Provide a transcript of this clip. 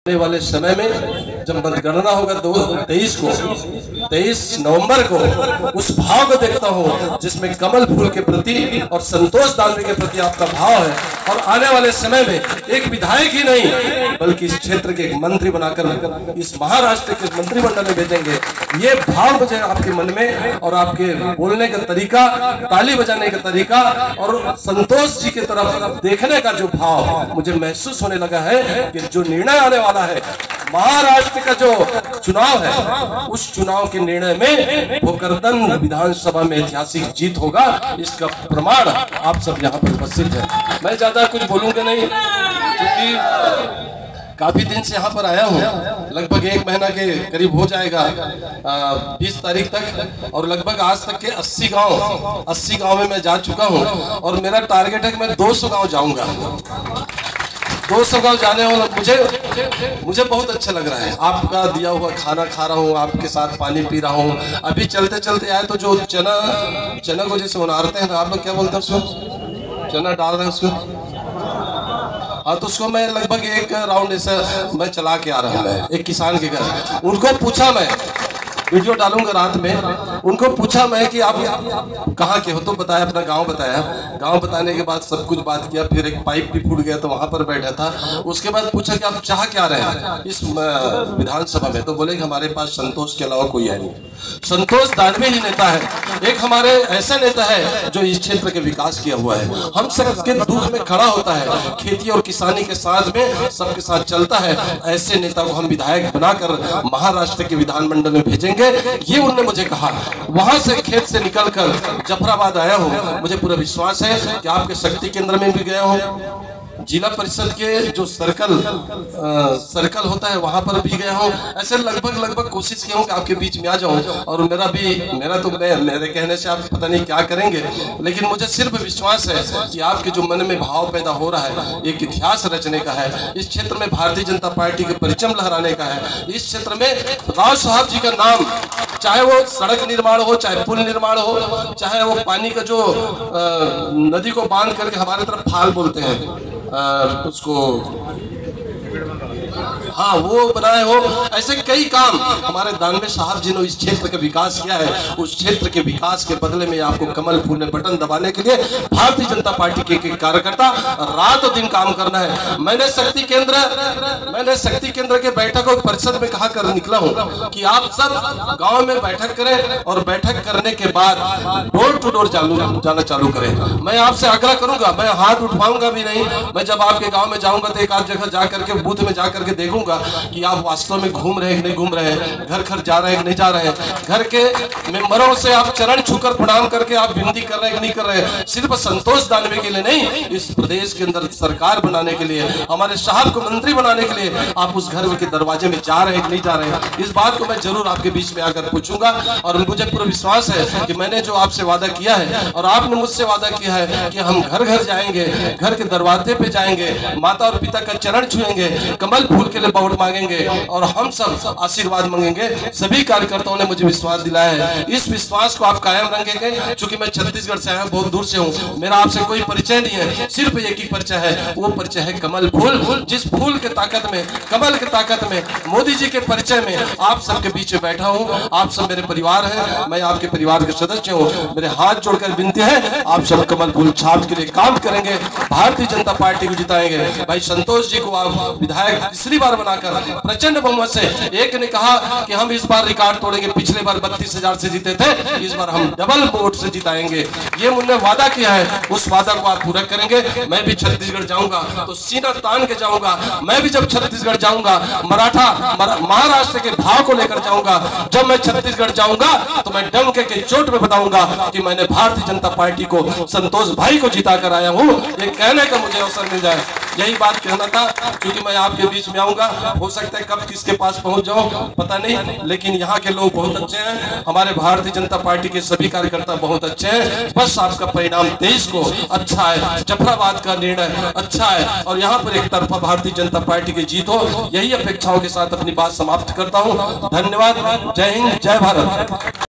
आने वाले समय में जब मतगणना होगा 23 नवंबर को उस भाव को देखता हूँ जिसमें कमल फूल के प्रति और संतोष दानवे के प्रति आपका भाव है। और आने वाले समय में एक विधायक ही नहीं बल्कि इस क्षेत्र के एक मंत्री बनाकर इस महाराष्ट्र के मंत्रिमंडल में भेजेंगे। ये भाव मुझे आपके मन में और आपके बोलने का तरीका, ताली बजाने का तरीका और संतोष जी की तरफ देखने का जो भाव मुझे महसूस होने लगा है कि जो निर्णय आने वाला है महाराष्ट्र का जो चुनाव है उस चुनाव के निर्णय में भोकरदन विधानसभा में ऐतिहासिक जीत होगा। इसका प्रमाण आप सब यहाँ पर उपस्थित है। मैं ज्यादा कुछ बोलूंगा नहीं क्योंकि काफी दिन से यहाँ पर आया हूँ, लगभग 1 महीना के करीब हो जाएगा 20 तारीख तक, और लगभग आज तक के 80 गांव में मैं जा चुका हूँ और मेरा टारगेट है कि मैं 200 गांव जाऊंगा। 200 गांव जाने वाला मुझे बहुत अच्छा लग रहा है। आपका दिया हुआ खाना खा रहा हूँ, आपके साथ पानी पी रहा हूँ। अभी चलते चलते आए तो जो चना को जैसे उनारते हैं, आप लोग क्या बोलते हैं उसको, चना डाल रहे हैं उसको, हाँ, तो उसको मैं लगभग 1 राउंड ऐसा मैं चला के आ रहा हूँ। एक किसान के घर उनको पूछा, मैं वीडियो डालूंगा रात में, उनको पूछा मैं कि आप कहाँ के हो, तो बताया अपना गांव बताया। गांव बताने के बाद सब कुछ बात किया, फिर एक पाइप भी फूट गया तो वहां पर बैठा था। उसके बाद पूछा कि आप चाह क्या रहे हैं इस विधानसभा में, तो बोले कि हमारे पास संतोष के अलावा कोई है नहीं। संतोष दानवे ही नेता है, एक हमारे ऐसा नेता है जो इस क्षेत्र के विकास किया हुआ है, हम सबके दुख में खड़ा होता है, खेती और किसानी के साथ में सबके साथ चलता है। ऐसे नेता को हम विधायक बनाकर महाराष्ट्र के विधानमंडल में भेजेंगे। ये उन्होंने मुझे कहा। वहां से खेत से निकलकर जफराबाद आया हूं। मुझे पूरा विश्वास है कि आपके शक्ति केंद्र में भी गया हूं, जिला परिषद के जो सर्कल होता है वहां पर भी गया हूँ। ऐसे लगभग कोशिश किया हूँ कि आपके बीच में आ जाऊं। और मेरे कहने से आप पता नहीं क्या करेंगे, लेकिन मुझे सिर्फ विश्वास है कि आपके जो मन में भाव पैदा हो रहा है एक इतिहास रचने का है, इस क्षेत्र में भारतीय जनता पार्टी के परचम लहराने का है। इस क्षेत्र में राव साहब जी का नाम, चाहे वो सड़क निर्माण हो, चाहे पुल निर्माण हो, चाहे वो पानी का जो नदी को बांध करके हमारे तरफ फाल बोलते हैं उसको, हाँ, वो बनाए हो, ऐसे कई काम हमारे दानवे साहब जी ने इस क्षेत्र का विकास किया है। उस क्षेत्र के विकास के बदले में आपको कमल फूल में बटन दबाने के लिए भारतीय जनता पार्टी के कार्यकर्ता रात और दिन काम करना है। मैंने शक्ति केंद्र के बैठक और परिषद में कहा कर निकला हूँ कि आप सब गांव में बैठक करें और बैठक करने के बाद डोर टू डोर जाना चालू करें। मैं आपसे आग्रह करूंगा, मैं हाथ उठाऊंगा भी नहीं। मैं जब आपके गाँव में जाऊंगा तो एक आध जगह जाकर के बूथ में जाकर के देखूंगा कि आप वास्तव में घूम रहे हैं कि नहीं घूम रहे हैं, घर घर जा रहे हैं कि नहीं जा रहे हैं, घर के मेंबरों से आप चरण छूकर प्रणाम करके आप विनती कर रहे हैं कि नहीं कर रहे हैं। सिर्फ संतोष दानवे के लिए नहीं, इस प्रदेश के अंदर सरकार बनाने के लिए, हमारे साहब को मंत्री बनाने के लिए आप उस घर के दरवाजे में जा रहे हैं कि नहीं जा रहे हैं। इस बात को मैं जरूर आपके बीच में आकर पूछूंगा। और मुझे पूरा विश्वास है कि मैंने जो आपसे वादा किया है और आपने मुझसे वादा किया है कि हम घर घर जाएंगे, घर के दरवाजे पे जाएंगे, माता और पिता का चरण छुएंगे, कमल फूल के लिए वोट मांगेंगे और हम सब आशीर्वाद मांगेंगे। सभी कार्यकर्ताओं ने मुझे विश्वास दिलाया है। इस विश्वास को आप कायम रखेंगे। क्योंकि मैं छत्तीसगढ़ से आया हूं, बहुत दूर से हूं, मेरा आपसे कोई परिचय नहीं है, सिर्फ एक ही परिचय है, वो परिचय है कमल फूल। जिस फूल के ताकत में, कमल के ताकत में, मोदी जी के परिचय में आप सबके बीच में बैठा हूं। आप सब मेरे परिवार हैं, मैं आपके परिवार के सदस्य हूं। मेरे हाथ जोड़कर विनती है, आप सब कमल फूल छाप के लिए काम करेंगे, भारतीय जनता पार्टी को जिताएंगे। भाई संतोष जी को आप विधायक तीसरी बार बनाकर प्रचंड बहुमत से, एक ने कहा कि हम इस बार रिकॉर्ड तोड़ेंगे, पिछले बार 32,000 से जीते थे, इस बार हम डबल वोट से जिताएंगे। ये उन्होंने वादा किया है, उस वादा को आप पूरा करेंगे। मैं भी छत्तीसगढ़ जाऊंगा तो सीना तान के जाऊंगा। मैं भी जब छत्तीसगढ़ जाऊंगा महाराष्ट्र के भाव को लेकर जाऊंगा। जब मैं छत्तीसगढ़ जाऊंगा तो मैं डंके के चोट में बताऊंगा कि मैंने भारतीय जनता पार्टी को, संतोष भाई को जिता कर आया हूँ। ये कहने का मुझे अवसर मिल जाए, यही बात कहना था। क्योंकि मैं आपके बीच में आऊंगा, हो सकता है कब किसके पास पहुंच जाऊं पता नहीं, लेकिन यहाँ के लोग बहुत अच्छे हैं, हमारे भारतीय जनता पार्टी के सभी कार्यकर्ता बहुत अच्छे हैं। बस आपका परिणाम 23 को अच्छा है, जफराबाद का निर्णय अच्छा है और यहाँ पर एक तरफा भारतीय जनता पार्टी की जीत हो, यही अपेक्षाओं के साथ अपनी बात समाप्त करता हूँ। धन्यवाद। जय हिंद, जय भारत।